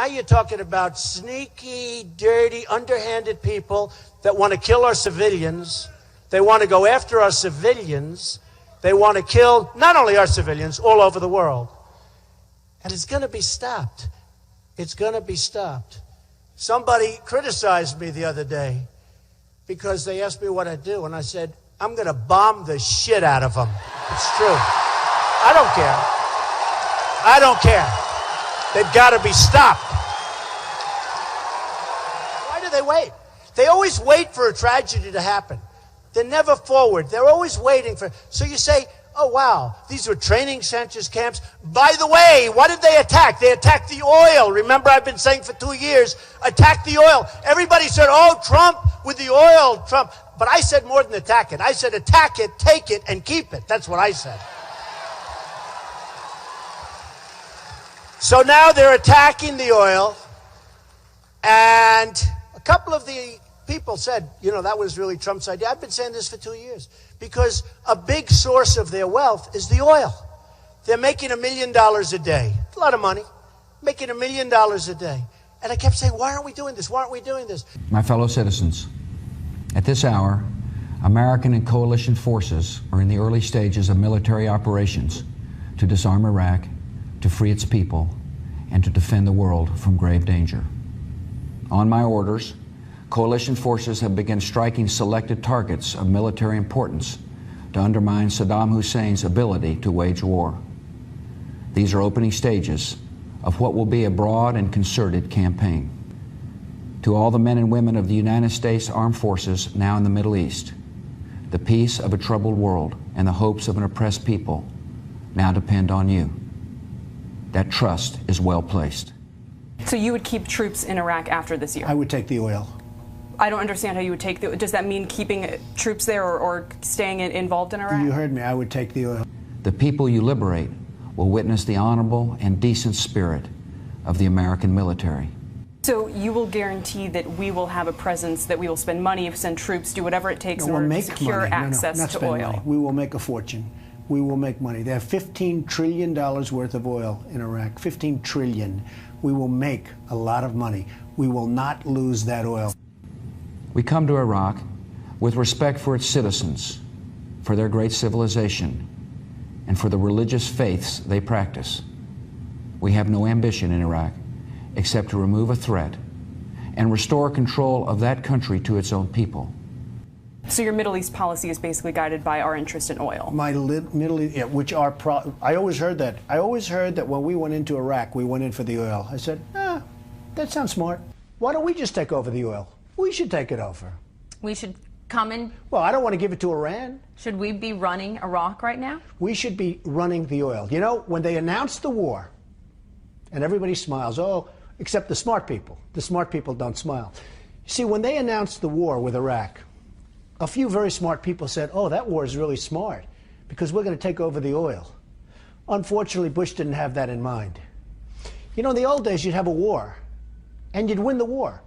Now you're talking about sneaky, dirty, underhanded people that want to kill our civilians. They want to go after our civilians. They want to kill not only our civilians, all over the world. And it's going to be stopped. It's going to be stopped. Somebody criticized me the other day because they asked me what I do. And I said, I'm going to bomb the shit out of them. It's true. I don't care. I don't care. They've got to be stopped. Why do they wait? They always wait for a tragedy to happen. They're never forward. They're always waiting for. So you say, oh, wow, these were training centers, camps. By the way, what did they attack? They attacked the oil. Remember, I've been saying for 2 years, attack the oil. Everybody said, oh, Trump with the oil, Trump. But I said more than attack it. I said attack it, take it, and keep it. That's what I said. So now they're attacking the oil, and a couple of the people said, you know, that was really Trump's idea. I've been saying this for 2 years because a big source of their wealth is the oil. They're making $1 million a day. A lot of money. Making $1 million a day. And I kept saying, why aren't we doing this? Why aren't we doing this? My fellow citizens, at this hour, American and coalition forces are in the early stages of military operations to disarm Iraq, to free its people, and to defend the world from grave danger. On my orders, coalition forces have begun striking selected targets of military importance to undermine Saddam Hussein's ability to wage war. These are opening stages of what will be a broad and concerted campaign. To all the men and women of the United States Armed Forces now in the Middle East, the peace of a troubled world and the hopes of an oppressed people now depend on you. That trust is well placed. So you would keep troops in Iraq after this year? I would take the oil. I don't understand how you would take the. Does that mean keeping troops there or staying involved in Iraq? You heard me. I would take the oil. The people you liberate will witness the honorable and decent spirit of the American military. So you will guarantee that we will have a presence, that we will spend money, send troops, do whatever it takes in order to secure access to oil? Money. We will make a fortune. We will make money. They have $15 trillion worth of oil in Iraq. 15 trillion. We will make a lot of money. We will not lose that oil. We come to Iraq with respect for its citizens, for their great civilization, and for the religious faiths they practice. We have no ambition in Iraq except to remove a threat and restore control of that country to its own people. So your Middle East policy is basically guided by our interest in oil? My Middle East, yeah, which are I always heard that. I always heard that when we went into Iraq, we went in for the oil. I said, that sounds smart. Why don't we just take over the oil? We should take it over. We should come in. Well, I don't want to give it to Iran. Should we be running Iraq right now? We should be running the oil. You know, when they announced the war, and everybody smiles, oh, except the smart people. The smart people don't smile. See, when they announced the war with Iraq, a few very smart people said, oh, that war is really smart because we're going to take over the oil. Unfortunately, Bush didn't have that in mind. You know, in the old days, you'd have a war, and you'd win the war.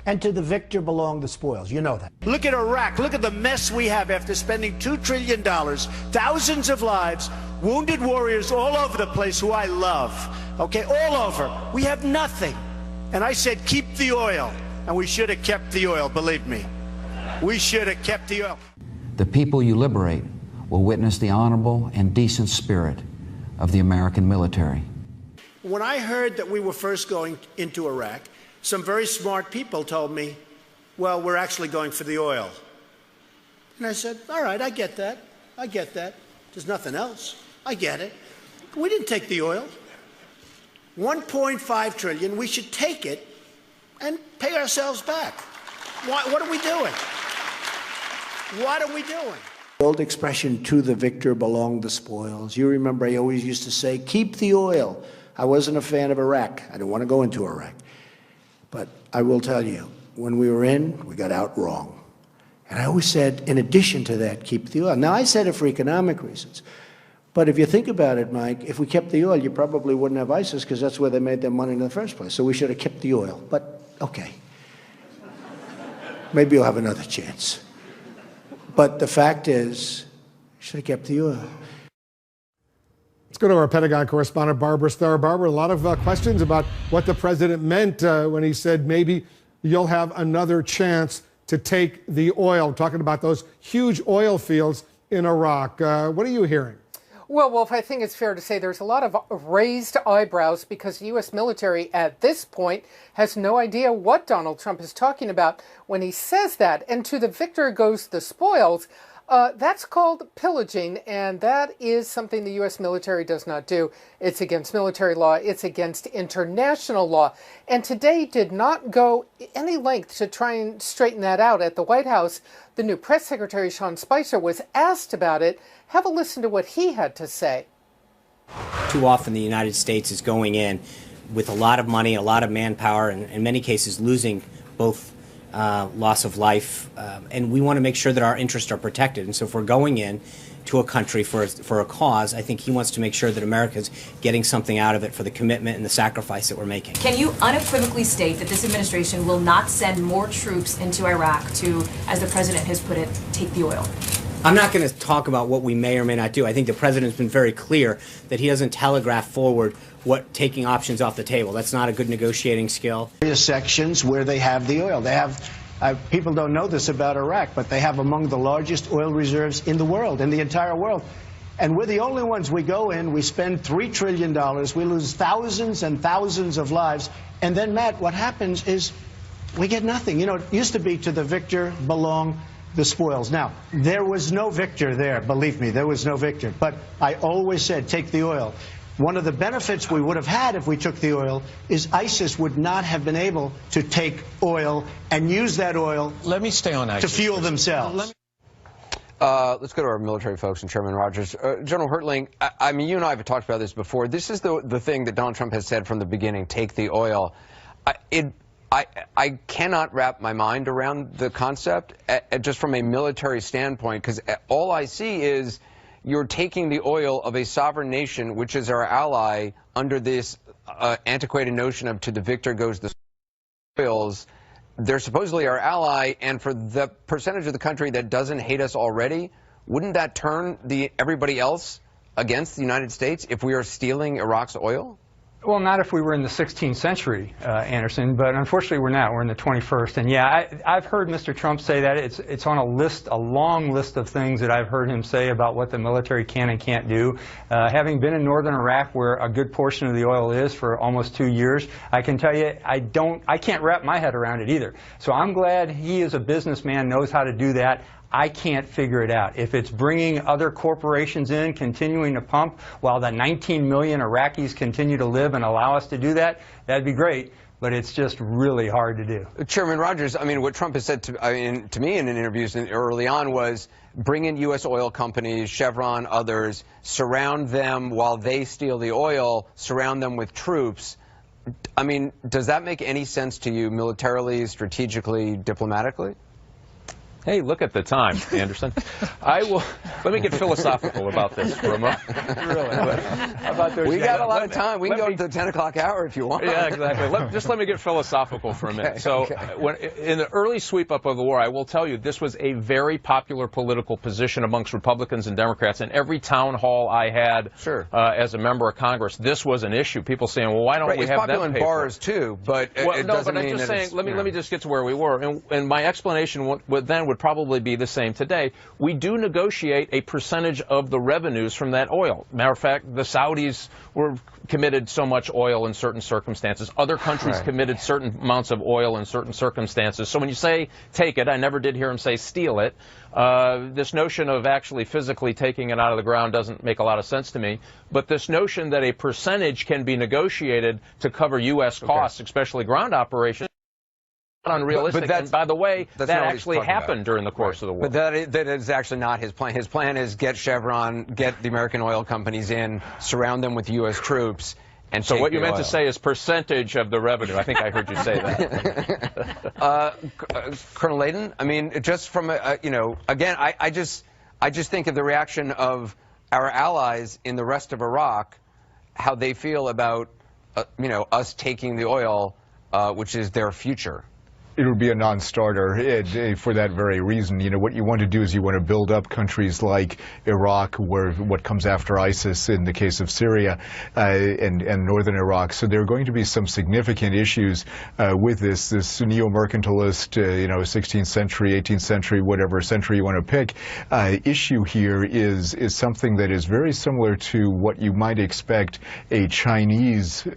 And to the victor belong the spoils. You know that. Look at Iraq. Look at the mess we have after spending $2 trillion, thousands of lives, wounded warriors all over the place who I love. Okay, all over. We have nothing. And I said, keep the oil. And we should have kept the oil, believe me. We should have kept the oil. The people you liberate will witness the honorable and decent spirit of the American military. When I heard that we were first going into Iraq, some very smart people told me, well, we're actually going for the oil. And I said, all right, I get that. I get that. There's nothing else. I get it. We didn't take the oil. 1.5 trillion, we should take it and pay ourselves back. What are we doing? What are we doing? The old expression, to the victor belong the spoils. You remember I always used to say, keep the oil. I wasn't a fan of Iraq. I didn't want to go into Iraq. But I will tell you, when we were in, we got out wrong. And I always said, in addition to that, keep the oil. Now, I said it for economic reasons. But if you think about it, Mike, if we kept the oil, you probably wouldn't have ISIS because that's where they made their money in the first place. So we should have kept the oil. But, okay. Maybe you'll have another chance. But the fact is, you should have kept the oil. Let's go to our Pentagon correspondent, Barbara Starr. Barbara, a lot of questions about what the president meant when he said maybe you'll have another chance to take the oil. I'm talking about those huge oil fields in Iraq. What are you hearing? Well, Wolf, I think it's fair to say there's a lot of raised eyebrows because the U.S. military at this point has no idea what Donald Trump is talking about when he says that. And to the victor goes the spoils. That's called pillaging, and that is something the U.S. military does not do. It's against military law. It's against international law. And today did not go any length to try and straighten that out at the White House. The new press secretary, Sean Spicer, was asked about it. Have a listen to what he had to say. Too often the United States is going in with a lot of money, a lot of manpower, and in many cases losing both loss of life, and we want to make sure that our interests are protected. And so if we're going in to a country for a cause, I think he wants to make sure that America's getting something out of it for the commitment and the sacrifice that we're making. Can you unequivocally state that this administration will not send more troops into Iraq to, as the president has put it, take the oil? I'm not going to talk about what we may or may not do. I think the president's been very clear that he doesn't telegraph forward what taking options off the table. That's not a good negotiating skill. Various sections where they have the oil. They have, people don't know this about Iraq, but they have among the largest oil reserves in the world, in the entire world. And we're the only ones. We go in, we spend $3 trillion, we lose thousands and thousands of lives, and then, Matt, what happens is we get nothing. You know, it used to be to the victor belong the spoils. Now, there was no victor there, believe me, there was no victor. But I always said, take the oil. One of the benefits we would have had if we took the oil is ISIS would not have been able to take oil and use that oil to fuel themselves. Let's go to our military folks and Chairman Rogers. General Hertling, I mean, you and I have talked about this before. This is the thing that Donald Trump has said from the beginning, take the oil. I cannot wrap my mind around the concept just from a military standpoint, because all I see is you're taking the oil of a sovereign nation, which is our ally, under this antiquated notion of to the victor goes the spoils. They're supposedly our ally, and for the percentage of the country that doesn't hate us already, wouldn't that turn everybody else against the United States if we are stealing Iraq's oil? Well, not if we were in the 16th century, Anderson, but unfortunately we're not. We're in the 21st. And yeah, I've heard Mr. Trump say that. It's on a long list of things that I've heard him say about what the military can and can't do. Having been in northern Iraq, where a good portion of the oil is for almost 2 years, I can tell you I can't wrap my head around it either. So I'm glad he, as a businessman, knows how to do that. I can't figure it out. If it's bringing other corporations in, continuing to pump, while the 19 million Iraqis continue to live and allow us to do that, that'd be great. But it's just really hard to do. Chairman Rogers, I mean, what Trump has said to me in interviews early on was bring in U.S. oil companies, Chevron, others, surround them while they steal the oil, surround them with troops. I mean, does that make any sense to you militarily, strategically, diplomatically? Hey, look at the time, Anderson. Let me get philosophical about this for a moment. Really? How about those? We got a lot of time. We can go to the 10 o'clock hour if you want. Yeah, exactly. Just let me get philosophical for a minute. In the early sweep up of the war, I will tell you, this was a very popular political position amongst Republicans and Democrats. In every town hall I had as a member of Congress, this was an issue. People saying, well, why don't we have that? It's popular in bars, too, but it doesn't mean that it's... Let me just get to where we were. And my explanation would probably be the same today. We do negotiate a percentage of the revenues from that oil. Matter of fact, the Saudis were committed so much oil in certain circumstances. Other countries committed certain amounts of oil in certain circumstances. So when you say take it, I never did hear him say steal it. This notion of actually physically taking it out of the ground doesn't make a lot of sense to me. But this notion that a percentage can be negotiated to cover U.S. costs, especially ground operations, unrealistic. And by the way, that actually happened during the course of the war. But that is actually not his plan. His plan is get Chevron, get the American oil companies in, surround them with U.S. troops, and so what you meant to say is percentage of the revenue. I think I heard you say that. Colonel Layden, I mean, just from again, I just think of the reaction of our allies in the rest of Iraq, how they feel about us taking the oil, which is their future. It would be a non-starter for that very reason. You know, what you want to do is you want to build up countries like Iraq, where what comes after ISIS in the case of Syria and northern Iraq. So there are going to be some significant issues with this neo-mercantilist, 16th century, 18th century, whatever century you want to pick, issue here is something that is very similar to what you might expect a Chinese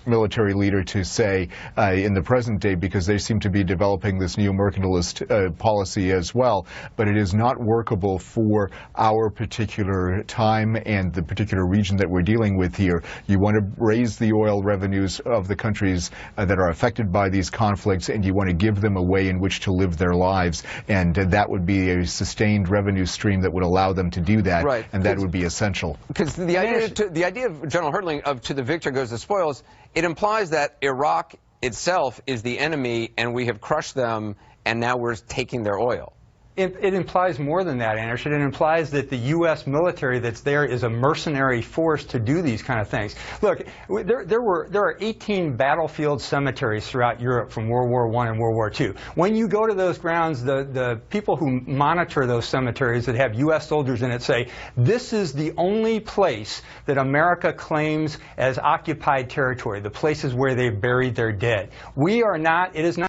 military leader to say in the present day, because they seem to be developing this neo-mercantilist policy as well. But it is not workable for our particular time and the particular region that we're dealing with here. You want to raise the oil revenues of the countries that are affected by these conflicts, and you want to give them a way in which to live their lives. And that would be a sustained revenue stream that would allow them to do that, right. And that would be essential. Because the idea of General Hertling of to the victor goes the spoils, it implies that Iraq itself is the enemy and we have crushed them and now we're taking their oil. It implies more than that, Anderson. It implies that the U.S. military that's there is a mercenary force to do these kind of things. Look, there are 18 battlefield cemeteries throughout Europe from World War I and World War II. When you go to those grounds, the people who monitor those cemeteries that have U.S. soldiers in it say, this is the only place that America claims as occupied territory, the places where they buried their dead. It is not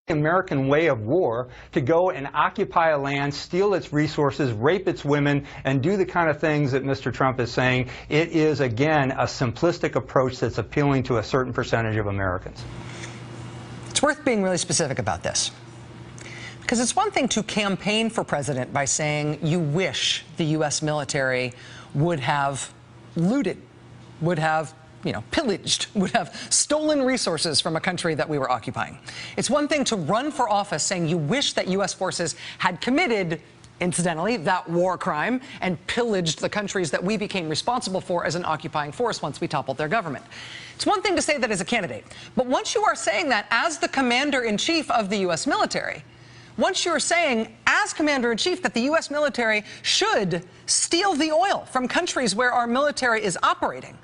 the American way of war to go and occupy a land, steal its resources, rape its women, and do the kind of things that Mr. Trump is saying. It is, again, a simplistic approach that's appealing to a certain percentage of Americans. It's worth being really specific about this. Because it's one thing to campaign for president by saying you wish the U.S. military would have looted, would have pillaged, would have stolen resources from a country that we were occupying. It's one thing to run for office saying you wish that U.S. forces had committed, incidentally, that war crime and pillaged the countries that we became responsible for as an occupying force once we toppled their government. It's one thing to say that as a candidate, but once you are saying that as the commander-in-chief of the U.S. military, once you're saying as commander-in-chief that the U.S. military should steal the oil from countries where our military is operating,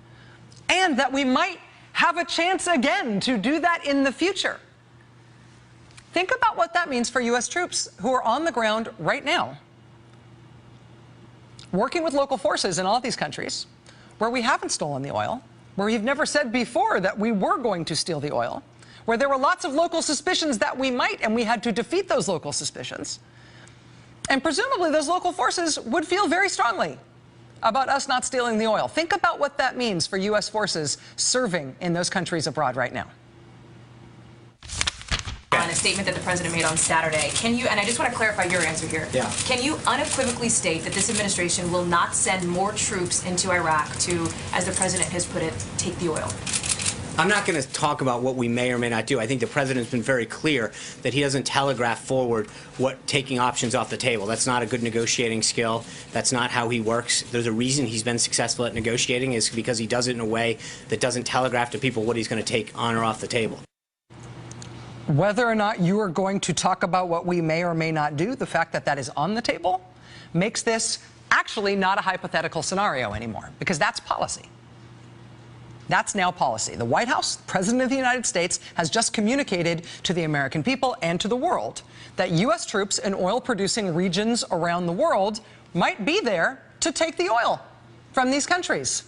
and that we might have a chance again to do that in the future. Think about what that means for U.S. troops who are on the ground right now, working with local forces in all of these countries where we haven't stolen the oil, where we've never said before that we were going to steal the oil, where there were lots of local suspicions that we might, and we had to defeat those local suspicions. And presumably those local forces would feel very strongly about us not stealing the oil. Think about what that means for U.S. forces serving in those countries abroad right now. On a statement that the president made on Saturday, can you, and I just want to clarify your answer here, can you unequivocally state that this administration will not send more troops into Iraq to, as the president has put it, take the oil? I'm not going to talk about what we may or may not do. I think the president's been very clear that he doesn't telegraph forward what taking options off the table. That's not a good negotiating skill. That's not how he works. There's a reason he's been successful at negotiating, is because he does it in a way that doesn't telegraph to people what he's going to take on or off the table. Whether or not you are going to talk about what we may or may not do, the fact that that is on the table makes this actually not a hypothetical scenario anymore, because that's policy. That's now policy. The White House, the President of the United States, has just communicated to the American people and to the world that U.S. troops in oil-producing regions around the world might be there to take the oil from these countries.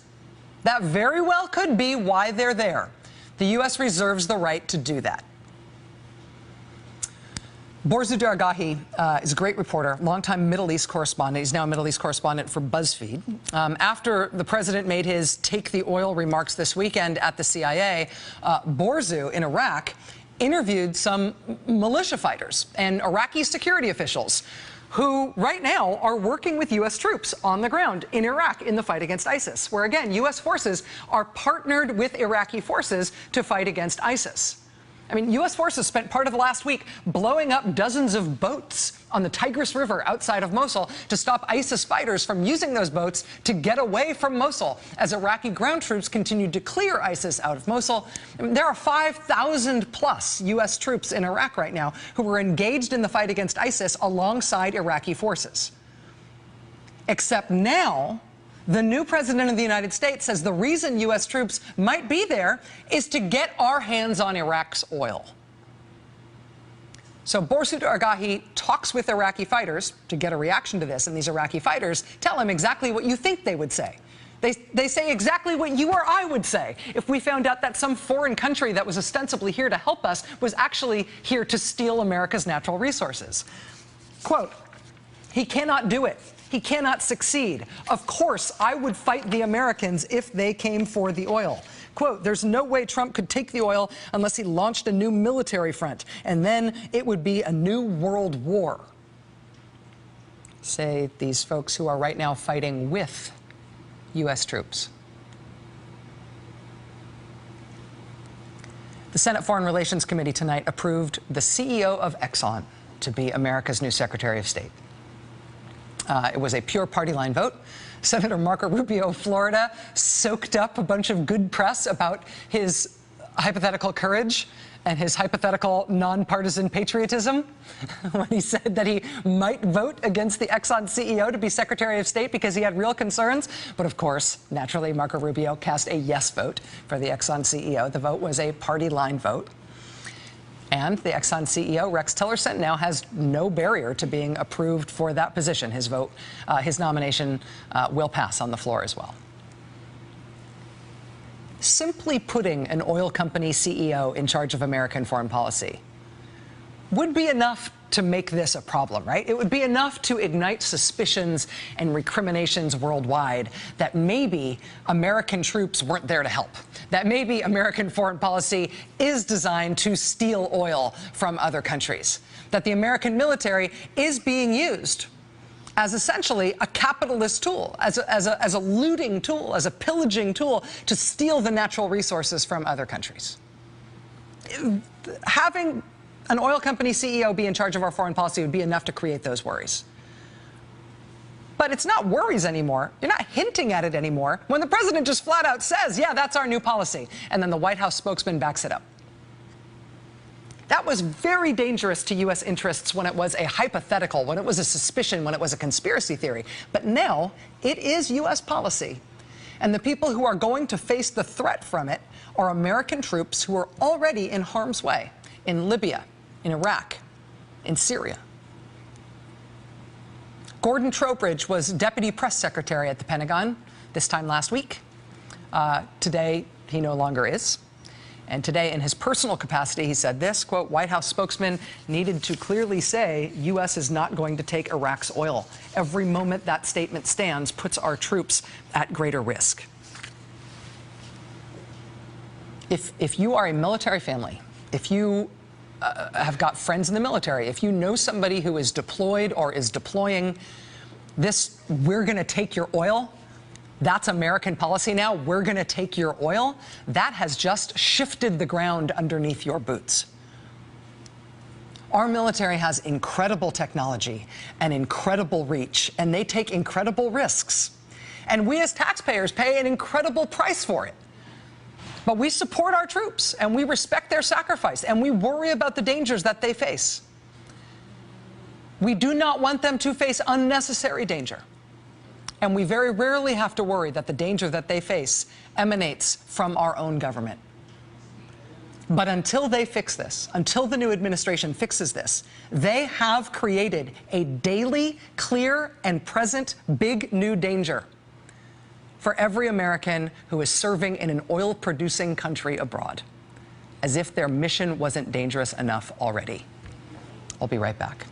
That very well could be why they're there. The U.S. reserves the right to do that. Borzu Dargahi is a great reporter, longtime Middle East correspondent. He's now a Middle East correspondent for BuzzFeed. After the president made his take the oil remarks this weekend at the CIA, Borzu in Iraq interviewed some militia fighters and Iraqi security officials who right now are working with U.S. troops on the ground in Iraq in the fight against ISIS, where, again, U.S. forces are partnered with Iraqi forces to fight against ISIS. I mean, U.S. forces spent part of the last week blowing up dozens of boats on the Tigris River outside of Mosul to stop ISIS fighters from using those boats to get away from Mosul as Iraqi ground troops continued to clear ISIS out of Mosul. I mean, there are 5,000 plus U.S. troops in Iraq right now who were engaged in the fight against ISIS alongside Iraqi forces. Except now, the new president of the United States says the reason U.S. troops might be there is to get our hands on Iraq's oil. So Borsud Argahi talks with Iraqi fighters to get a reaction to this, and these Iraqi fighters tell him exactly what you think they would say. They say exactly what you or I would say if we found out that some foreign country that was ostensibly here to help us was actually here to steal America's natural resources. Quote, "He cannot do it. He cannot succeed. Of course, I would fight the Americans if they came for the oil." Quote, "There's no way Trump could take the oil unless he launched a new military front, and then it would be a new world war." Say these folks who are right now fighting with U.S. troops. The Senate Foreign Relations Committee tonight approved the CEO of Exxon to be America's new Secretary of State. It was a pure party line vote. Senator Marco Rubio of Florida soaked up a bunch of good press about his hypothetical courage and his hypothetical nonpartisan patriotism when he said that he might vote against the Exxon CEO to be Secretary of State because he had real concerns. But of course, naturally, Marco Rubio cast a yes vote for the Exxon CEO. The vote was a party line vote. And the Exxon CEO, Rex Tillerson, now has no barrier to being approved for that position. His vote, his nomination will pass on the floor as well. Simply putting an oil company CEO in charge of American foreign policy would be enough to make this a problem, right? It would be enough to ignite suspicions and recriminations worldwide that maybe American troops weren't there to help, that maybe American foreign policy is designed to steal oil from other countries, that the American military is being used as essentially a capitalist tool, as a looting tool, as a pillaging tool to steal the natural resources from other countries. Having an oil company CEO be in charge of our foreign policy would be enough to create those worries. But it's not worries anymore. You're not hinting at it anymore when the president just flat out says, yeah, that's our new policy, and then the White House spokesman backs it up. That was very dangerous to U.S. interests when it was a hypothetical, when it was a suspicion, when it was a conspiracy theory. But now it is U.S. policy. And the people who are going to face the threat from it are American troops who are already in harm's way in Libya, in Iraq, in Syria. Gordon Trowbridge was deputy press secretary at the Pentagon this time last week. Today, he no longer is. And today, in his personal capacity, he said this, quote, "White House spokesman needed to clearly say U.S. is not going to take Iraq's oil. Every moment that statement stands puts our troops at greater risk." If you are a military family, if you have got friends in the military, if you know somebody who is deployed or is deploying, this, we're going to take your oil, that's American policy now, we're going to take your oil, that has just shifted the ground underneath your boots. Our military has incredible technology and incredible reach, and they take incredible risks. And we as taxpayers pay an incredible price for it. But we support our troops, and we respect their sacrifice, and we worry about the dangers that they face. We do not want them to face unnecessary danger. And we very rarely have to worry that the danger that they face emanates from our own government. But until they fix this, until the new administration fixes this, they have created a daily, clear, and present big new danger for every American who is serving in an oil-producing country abroad, as if their mission wasn't dangerous enough already. I'll be right back.